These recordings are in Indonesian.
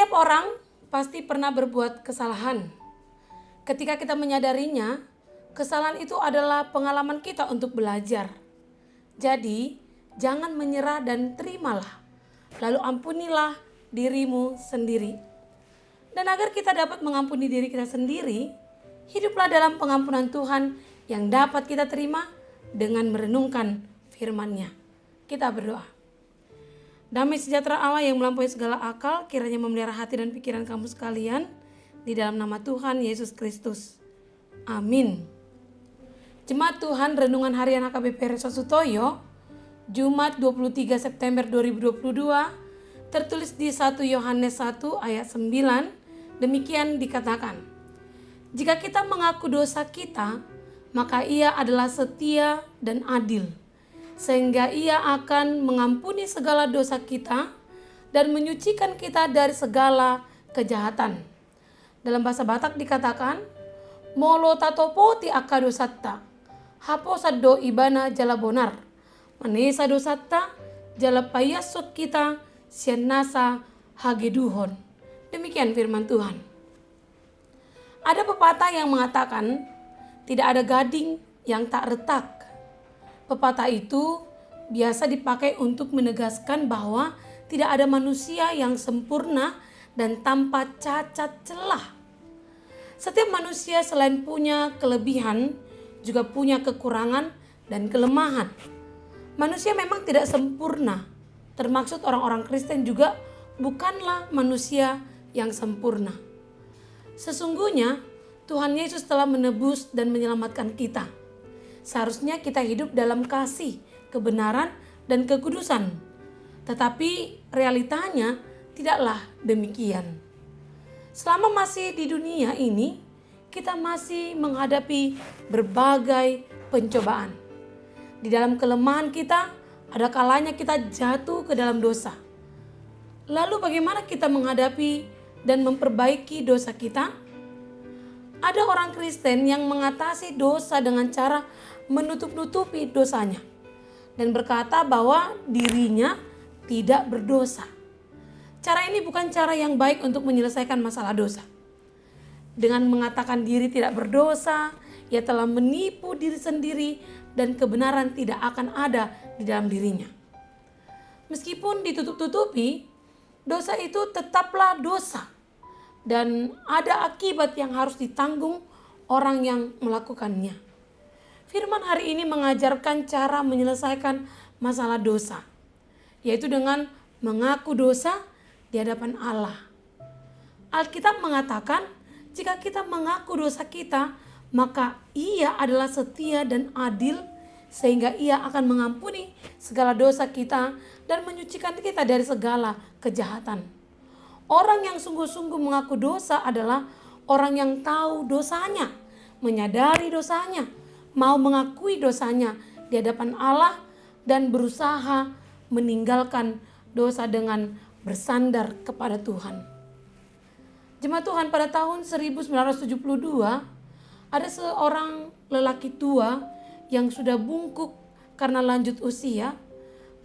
Setiap orang pasti pernah berbuat kesalahan. Ketika kita menyadarinya, kesalahan itu adalah pengalaman kita untuk belajar. Jadi, jangan menyerah dan terimalah. Lalu ampunilah dirimu sendiri. Dan agar kita dapat mengampuni diri kita sendiri, hiduplah dalam pengampunan Tuhan yang dapat kita terima dengan merenungkan firman-Nya. Kita berdoa. Damai sejahtera Allah yang melampaui segala akal kiranya memelihara hati dan pikiran kamu sekalian di dalam nama Tuhan Yesus Kristus. Amin. Jemaat Tuhan, Renungan Harian HKBP Reso Sutoyo, Jumat 23 September 2022, tertulis di 1 Yohanes 1 ayat 9, demikian dikatakan, jika kita mengaku dosa kita, maka Ia adalah setia dan adil, sehingga Ia akan mengampuni segala dosa kita dan menyucikan kita dari segala kejahatan. Dalam bahasa Batak dikatakan, molo tatopo ti aka dosatta, hapo saddo ibana jala bonar, manesa dosatta jala payasot kita sian nasa hageduhon. Demikian firman Tuhan. Ada pepatah yang mengatakan, tidak ada gading yang tak retak. Pepatah itu biasa dipakai untuk menegaskan bahwa tidak ada manusia yang sempurna dan tanpa cacat celah. Setiap manusia selain punya kelebihan, juga punya kekurangan dan kelemahan. Manusia memang tidak sempurna, termaksud orang-orang Kristen juga bukanlah manusia yang sempurna. Sesungguhnya Tuhan Yesus telah menebus dan menyelamatkan kita. Seharusnya kita hidup dalam kasih, kebenaran, dan kekudusan. Tetapi realitanya tidaklah demikian. Selama masih di dunia ini, kita masih menghadapi berbagai pencobaan. Di dalam kelemahan kita, ada kalanya kita jatuh ke dalam dosa. Lalu bagaimana kita menghadapi dan memperbaiki dosa kita? Ada orang Kristen yang mengatasi dosa dengan cara menutup-nutupi dosanya dan berkata bahwa dirinya tidak berdosa. Cara ini bukan cara yang baik untuk menyelesaikan masalah dosa. Dengan mengatakan diri tidak berdosa, ia telah menipu diri sendiri dan kebenaran tidak akan ada di dalam dirinya. Meskipun ditutup-tutupi, dosa itu tetaplah dosa. Dan ada akibat yang harus ditanggung orang yang melakukannya. Firman hari ini mengajarkan cara menyelesaikan masalah dosa, yaitu dengan mengaku dosa di hadapan Allah. Alkitab mengatakan, jika kita mengaku dosa kita, maka Ia adalah setia dan adil, sehingga Ia akan mengampuni segala dosa kita dan menyucikan kita dari segala kejahatan. Orang yang sungguh-sungguh mengaku dosa adalah orang yang tahu dosanya, menyadari dosanya, mau mengakui dosanya di hadapan Allah dan berusaha meninggalkan dosa dengan bersandar kepada Tuhan. Jemaat Tuhan, pada tahun 1972 ada seorang lelaki tua yang sudah bungkuk karena lanjut usia,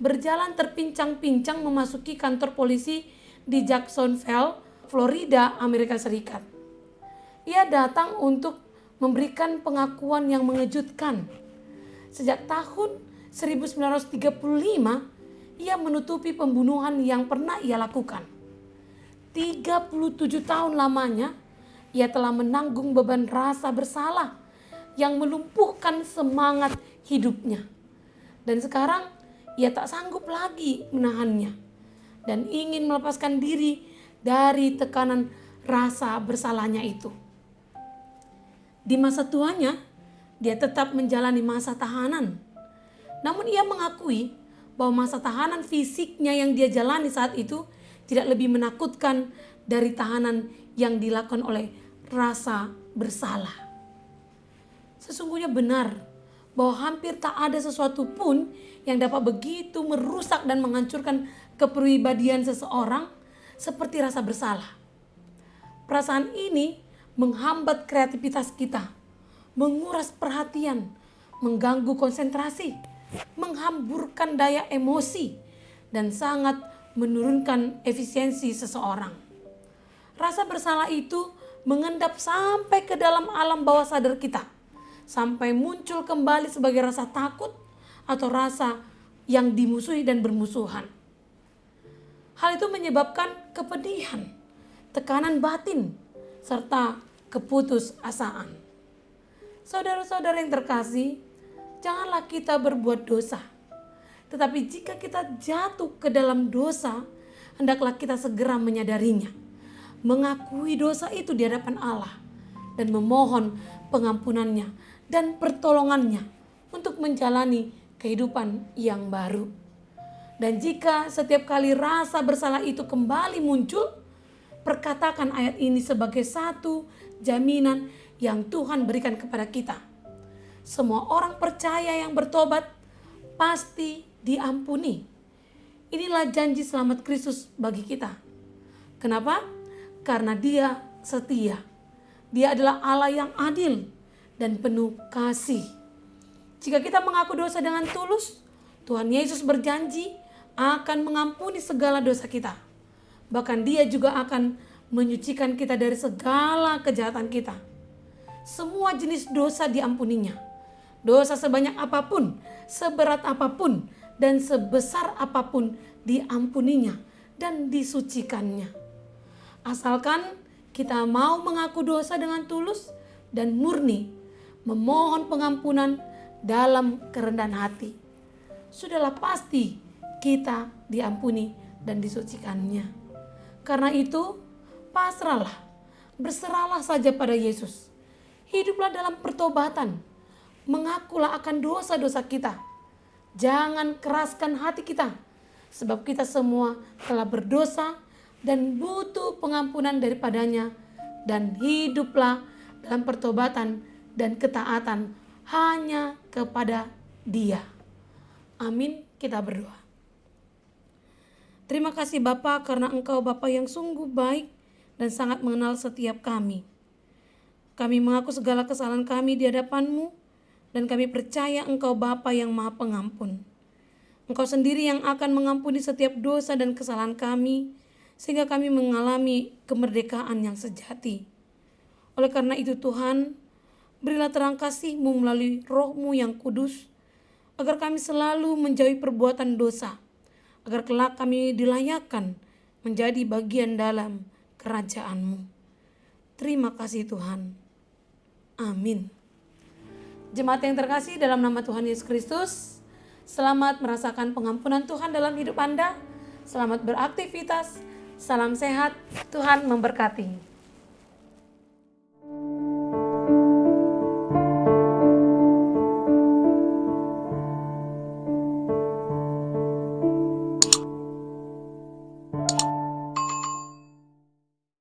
berjalan terpincang-pincang memasuki kantor polisi di Jacksonville, Florida, Amerika Serikat. Ia datang untuk memberikan pengakuan yang mengejutkan. Sejak tahun 1935, ia menutupi pembunuhan yang pernah ia lakukan. 37 tahun lamanya, ia telah menanggung beban rasa bersalah yang melumpuhkan semangat hidupnya. Dan sekarang ia tak sanggup lagi menahannya dan ingin melepaskan diri dari tekanan rasa bersalahnya itu. Di masa tuanya, dia tetap menjalani masa tahanan. Namun ia mengakui bahwa masa tahanan fisiknya yang dia jalani saat itu tidak lebih menakutkan dari tahanan yang dilakukan oleh rasa bersalah. Sesungguhnya benar bahwa hampir tak ada sesuatu pun yang dapat begitu merusak dan menghancurkan kepribadian seseorang seperti rasa bersalah. Perasaan ini menghambat kreativitas kita, menguras perhatian, mengganggu konsentrasi, menghamburkan daya emosi, dan sangat menurunkan efisiensi seseorang. Rasa bersalah itu mengendap sampai ke dalam alam bawah sadar kita, sampai muncul kembali sebagai rasa takut atau rasa yang dimusuhi dan bermusuhan. Hal itu menyebabkan kepedihan, tekanan batin, serta keputusasaan. Saudara-saudara yang terkasih, janganlah kita berbuat dosa. Tetapi jika kita jatuh ke dalam dosa, hendaklah kita segera menyadarinya, mengakui dosa itu di hadapan Allah, dan memohon pengampunannya dan pertolongannya untuk menjalani kehidupan yang baru. Dan jika setiap kali rasa bersalah itu kembali muncul, perkatakan ayat ini sebagai satu jaminan yang Tuhan berikan kepada kita. Semua orang percaya yang bertobat pasti diampuni. Inilah janji selamat Kristus bagi kita. Kenapa? Karena Dia setia. Dia adalah Allah yang adil dan penuh kasih. Jika kita mengaku dosa dengan tulus, Tuhan Yesus berjanji akan mengampuni segala dosa kita. Bahkan Dia juga akan menyucikan kita dari segala kejahatan kita. Semua jenis dosa diampuninya. Dosa sebanyak apapun, seberat apapun, dan sebesar apapun diampuninya dan disucikannya. Asalkan kita mau mengaku dosa dengan tulus dan murni, memohon pengampunan dalam kerendahan hati, sudahlah pasti kita diampuni dan disucikannya. Karena itu, pasrahlah, berserahlah saja pada Yesus. Hiduplah dalam pertobatan, mengakulah akan dosa-dosa kita. Jangan keraskan hati kita, sebab kita semua telah berdosa dan butuh pengampunan daripadanya, dan hiduplah dalam pertobatan dan ketaatan hanya kepada Dia. Amin. Kita berdoa. Terima kasih Bapa, karena Engkau Bapa yang sungguh baik dan sangat mengenal setiap kami. Kami mengaku segala kesalahan kami di hadapan-Mu, dan kami percaya Engkau Bapa yang Maha Pengampun. Engkau sendiri yang akan mengampuni setiap dosa dan kesalahan kami, sehingga kami mengalami kemerdekaan yang sejati. Oleh karena itu Tuhan, berilah terang kasih-Mu melalui Roh-Mu yang kudus, agar kami selalu menjauhi perbuatan dosa, agar kelak kami dilayakkan menjadi bagian dalam kerajaan-Mu. Terima kasih Tuhan. Amin. Jemaat yang terkasih dalam nama Tuhan Yesus Kristus, selamat merasakan pengampunan Tuhan dalam hidup Anda. Selamat beraktivitas. Salam sehat. Tuhan memberkati.